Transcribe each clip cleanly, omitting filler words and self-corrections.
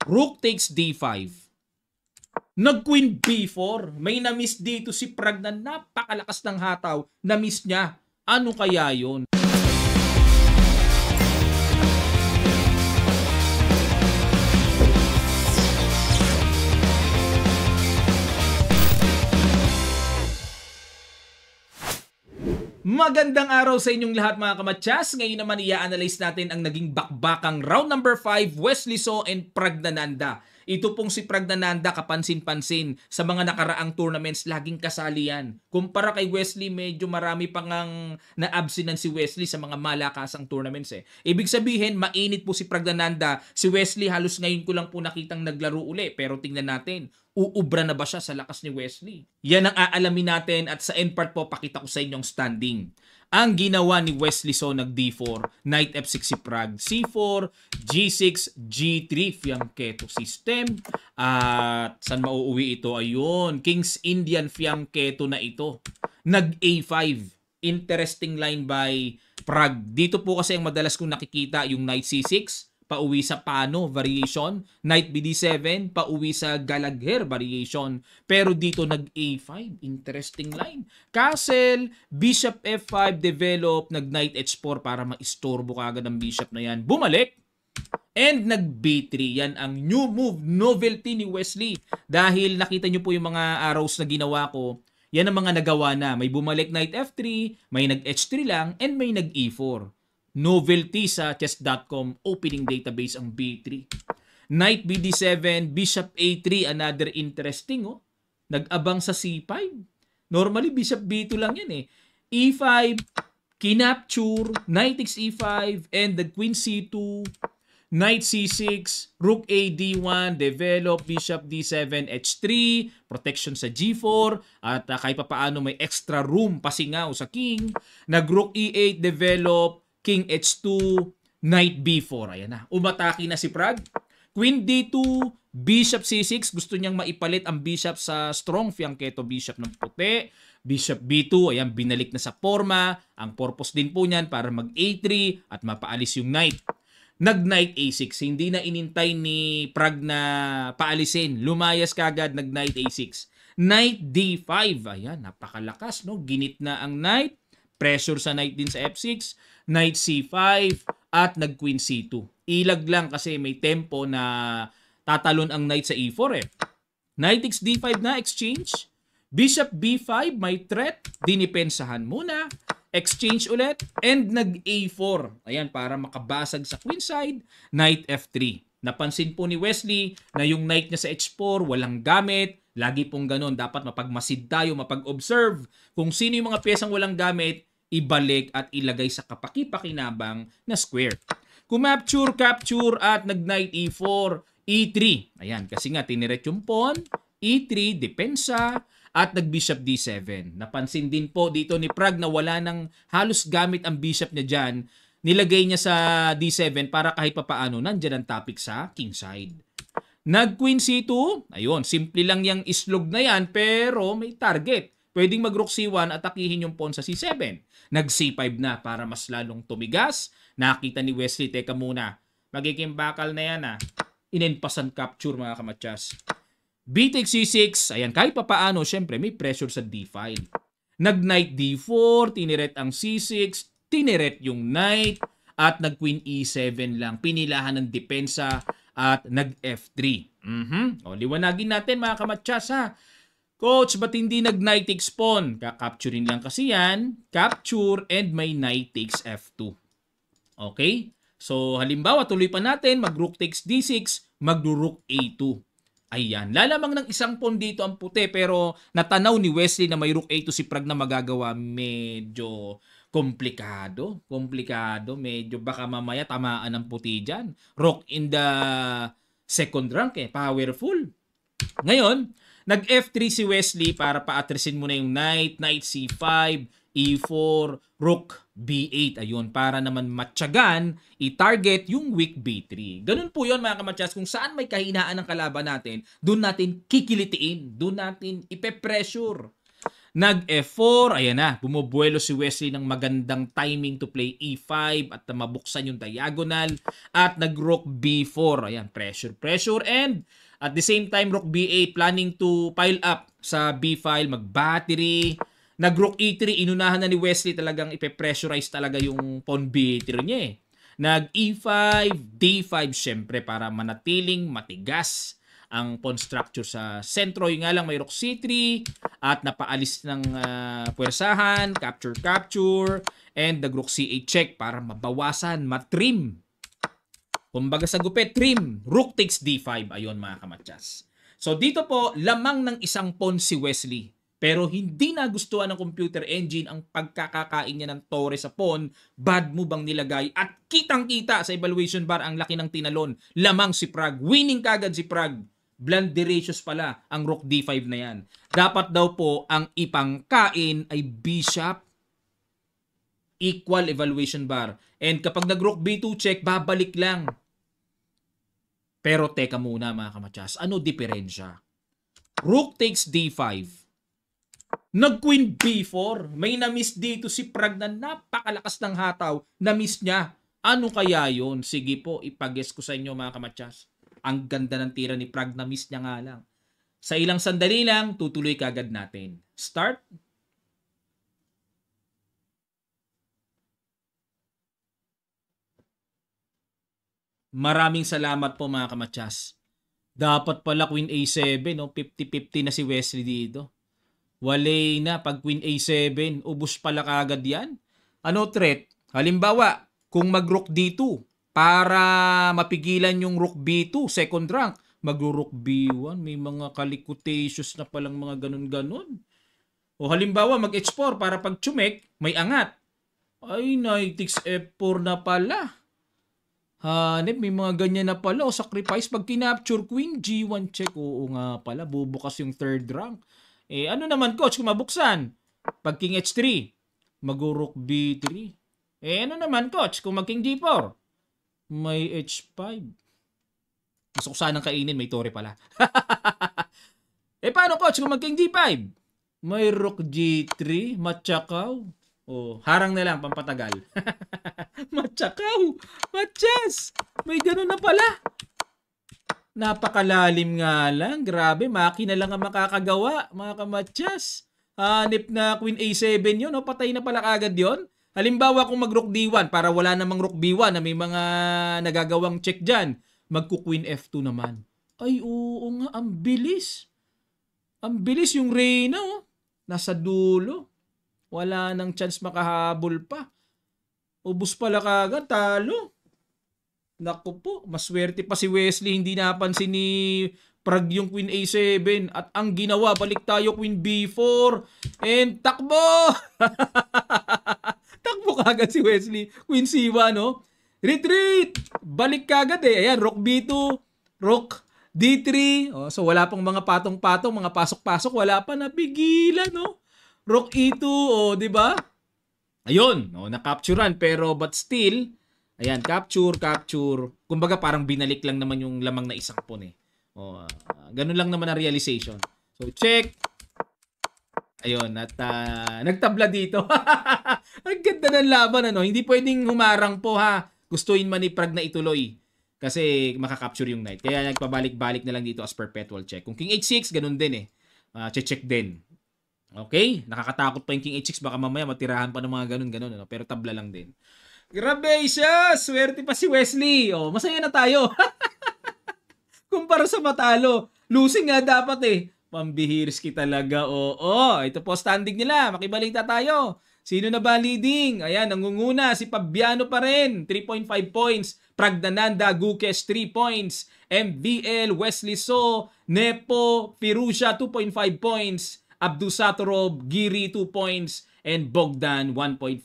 Rook takes D5. Nag-Queen B4. May na-miss dito si Prag na napakalakas ng hataw. Na-miss niya. Ano kaya yun? Magandang araw sa inyong lahat mga kamatyas. Ngayon naman i-analyze natin ang naging bakbakang round number 5, Wesley So and Praggnanandhaa. Ito pong si Praggnanandhaa kapansin-pansin sa mga nakaraang tournaments, laging kasali yan. Kumpara kay Wesley, medyo marami pang na-absinan si Wesley sa mga malakasang tournaments eh. Ibig sabihin, mainit po si Praggnanandhaa. Si Wesley halos ngayon ko lang po nakitang naglaro uli, pero tingnan natin, uubra na ba siya sa lakas ni Wesley? Yan ang aalamin natin at sa end part po pakita ko sa inyong standing. Ang ginawa ni Wesley So nag D4, Knight F6 si Prag, C4, G6, G3, fianchetto system. At saan mauuwi ito? Ayun, King's Indian fianchetto na ito. Nag A5, interesting line by Prag. Dito po kasi ang madalas kong nakikita yung Knight C6, pauwi sa Pano variation, Knight BD7, pauwi sa Galagher variation. Pero dito nag A5, interesting line. Castle, Bishop F5 develop, nag Knight H4 para maistorbo kagad ang Bishop na yan. Bumalik, and nag B3. Yan ang new move, novelty ni Wesley. Dahil nakita nyo po yung mga arrows na ginawa ko, yan ang mga nagawa na. May bumalik Knight F3, may nag H3 lang, and may nag E4. Novelty sa chess.com opening database ang B3. Knight BD7, Bishop A3, another interesting oh. Nag-abang sa C5. Normally Bishop B2 lang yan eh. E5, kinapture, Knight takes E5, and the Queen C2, Knight C6, Rook A D1, develop, Bishop D7, H3, protection sa G4, at kahit papaano may extra room pasingaw sa King. Nag-Rook E8, develop, King H2, Knight B4. Ayan na. Umatake na si Prag. Queen D2, Bishop C6. Gusto niyang maipalit ang Bishop sa strong fianchetto Bishop ng puti. Bishop B2. Ayan, binalik na sa forma. Ang purpose din po niyan para mag A3 at mapaalis yung Knight. Nag-Knight A6. Hindi na inintay ni Prag na paalisin. Lumayas kagad, nag-Knight A6. Knight D5. Ayan, napakalakas, no? Ginit na ang Knight. Pressure sa Knight din sa F6. Knight C5 at nag-Queen C2. Ilag lang kasi may tempo na tatalon ang Knight sa E4 eh. Knight takes D5 na, exchange. Bishop B5, may threat. Dinipensahan muna. Exchange ulit. And nag-A4. Ayan, para makabasag sa queen side. Knight F3. Napansin po ni Wesley na yung Knight niya sa H4 walang gamit. Lagi pong ganun. Dapat mapagmasid tayo, mapag-observe. Kung sino yung mga piyesang walang gamit, ibalik at ilagay sa kapaki-pakinabang na square. Kumapture, capture at nag-Knight E4, E3. Ayan, kasi nga tiniret yung pawn, E3, depensa, at nag-Bishop D7. Napansin din po dito ni Prag na wala nang halos gamit ang Bishop niya dyan. Nilagay niya sa D7 para kahit papaano nandyan ang topic sa king side. Nag-Queen C2, ayun, simple lang yung islog na yan pero may target. Pwedeng mag-Rook C1 at atakihin yung pawn sa C7. Nag-C5 na para mas lalong tumigas. Nakita ni Wesley, teka muna, magiging bakal na yan ah. Inenpasan capture mga kamatyas. B takes C6, ayan, kahit papaano, syempre may pressure sa D5. Nag-Knight D4, tiniret ang C6, tiniret yung Knight, at nag-Queen E7 lang. Pinilahan ng depensa at nag-F3. O, liwanagin natin mga kamatyas ha. Coach, ba't hindi nag-Knight takes pawn? Kakapturein lang kasi yan. Capture and may Knight takes F2. Okay? So, halimbawa, tuloy pa natin. Mag-Rook takes D6, mag-Rook A2. Ayan. Lalamang ng isang pawn dito ang puti, pero natanaw ni Wesley na may Rook A2 si Prag na magagawa. Medyo komplikado. Komplikado. Medyo baka mamaya tamaan ng puti dyan. Rook in the second rank eh. Powerful. Ngayon, nag-F3 si Wesley para paatresin mo na yung Knight, Knight C5, E4, Rook B8. Ayun, para naman matyagan, i-target yung weak B3. Ganun po yun mga kamatyas. Kung saan may kahinaan ng kalaban natin, doon natin kikilitiin, doon natin ipe-pressure. Nag F4, ayan na, bumubuelo si Wesley ng magandang timing to play E5 at mabuksan yung diagonal at nag-rook B4, ayan, pressure, and at the same time, rook B8, planning to pile up sa B file, mag-battery, nag-rook E3, inunahan na ni Wesley, talagang ipe-pressurize talaga yung pawn B3 niya eh. Nag-E5, D5 syempre para manatiling matigas ang pawn structure sa sentro. Yung nga lang may rook C3 at napaalis ng puwersahan, capture, and nag-rook C8 check para mabawasan, matrim. Kumbaga sa gupit, trim, rook takes D5. Ayun mga kamatyas. So dito po, lamang ng isang pawn si Wesley. Pero hindi nagustuhan ng computer engine ang pagkakakain niya ng tore sa pawn. Bad move ang nilagay at kitang-kita sa evaluation bar ang laki ng tinalon. Lamang si Prag. Winning kagad si Prag. Blunderacious pala ang rook D5 na yan. Dapat daw po ang ipangkain ay bishop. Equal evaluation bar. And kapag nag-rook B2 check, babalik lang. Pero teka muna mga kamatyas. Ano diferensya? Rook takes D5. Nag-queen B4. May na-miss dito si Prag na napakalakas ng hataw. Na-miss niya. Ano kaya yon? Sige po, ipag-guess ko sa inyo mga kamatyas. Ang ganda ng tira ni Prag, na-miss niya nga lang. Sa ilang sandali lang, tutuloy kagad natin. Start. Maraming salamat po mga kamatyas. Dapat pala Queen A7, no? 50-50 na si Wesley dito. Walay na pag Queen A7, ubos pala kagad yan. Ano threat? Halimbawa, kung mag-rook D2 para mapigilan yung rook B2, second rank, mag-rook B1, may mga calicutations na palang mga ganun-ganun. O halimbawa, mag-H4 para pag tsumek, may angat. Ay, knight takes F4 na pala. Hanep, may mga ganyan na pala. O sacrifice pag kinapture queen, G1 check. Oo nga pala, bubukas yung third rank. Eh, ano naman coach kung mabuksan? Pag king H3, mag-rook B3. Eh, ano naman coach kung mag king G4? May H5. Gusto ko sanang kainin, may tore pala. Eh, paano coach kung mag king G5? May rook G3, matsakaw. Oh, harang na lang, pampatagal. Matsakaw! Matsyas! May ganun na pala. Napakalalim nga lang. Grabe, makina lang ang makakagawa, mga kamatyas. Hanip na Queen A7 yun, no? Patay na pala agad yun. Halimbawa kung mag-rook D1 para wala namang rook B1 na may mga nagagawang check dyan, magku-Queen F2 naman. Ay, oo nga, ang bilis. Ang bilis yung Reyna, oh. Nasa dulo. Wala nang chance makahabol pa. Ubus pala kagad, talo. Naku po, maswerte pa si Wesley. Hindi napansin ni Prag yung Queen A7. At ang ginawa, balik tayo Queen B4. And takbo! Takbo kagad si Wesley. Queen C1, no? Retreat! Balik kagad eh. Ayan, Rook B2, Rook D3. Oh, so wala pang mga patong-patong, mga pasok-pasok. Wala pa, napigilan, no? Rook E2, oh, di ba? Ayun, no, na-capturean pero but still, ayan, capture. Kumbaga parang binalik lang naman yung lamang na isang pawn eh. Oh, ganun lang naman ang realization. So check. Ayun, at nagtabla dito. Ang ganda ng laban, ano? Hindi pwedeng humarang po ha. Gustuin man ni Prag na ituloy kasi makakapture yung knight. Kaya nagpabalik-balik na lang dito as perpetual check. Kung King H6, ganun din eh. Check din. Okay? Nakakatakot pa yung King H6. Baka mamaya matirahan pa ng mga ganun-ganun. Ano? Pero tabla lang din. Grabe siya! Swerte pa si Wesley. Oh, masaya na tayo. Kumpara sa matalo. Losing nga dapat eh. Pambihirski talaga. Oo. Ito po standing nila. Makibalita tayo. Sino na ba leading? Ayan, nangunguna. Si Fabiano pa rin. 3.5 points. Pragdananda, Gukes, 3 points. MVL, Wesley So, Nepo, Firusha, 2.5 points. Abdusatorov, Giri 2 points, and Bogdan 1.5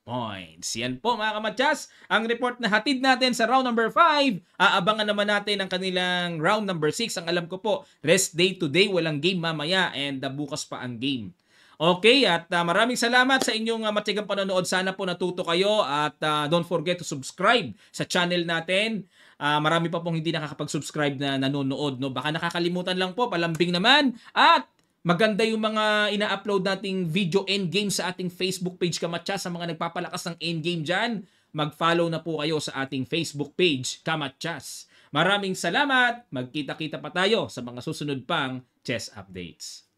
points. Yan po mga kamatyas, ang report na hatid natin sa round number 5. Aabangan naman natin ang kanilang round number 6. Ang alam ko po, rest day today, walang game mamaya, and bukas pa ang game. Okay, at maraming salamat sa inyong matigang panonood. Sana po natuto kayo at don't forget to subscribe sa channel natin. Marami pa pong hindi nakakapag-subscribe na nanonood. No? Baka nakakalimutan lang po, palambing naman. At Maganda yung mga ina-upload nating video endgame sa ating Facebook page Kamatsyas. Sa mga nagpapalakas ng endgame dyan, mag-follow na po kayo sa ating Facebook page Kamatsyas. Maraming salamat! Magkita-kita pa tayo sa mga susunod pang chess updates.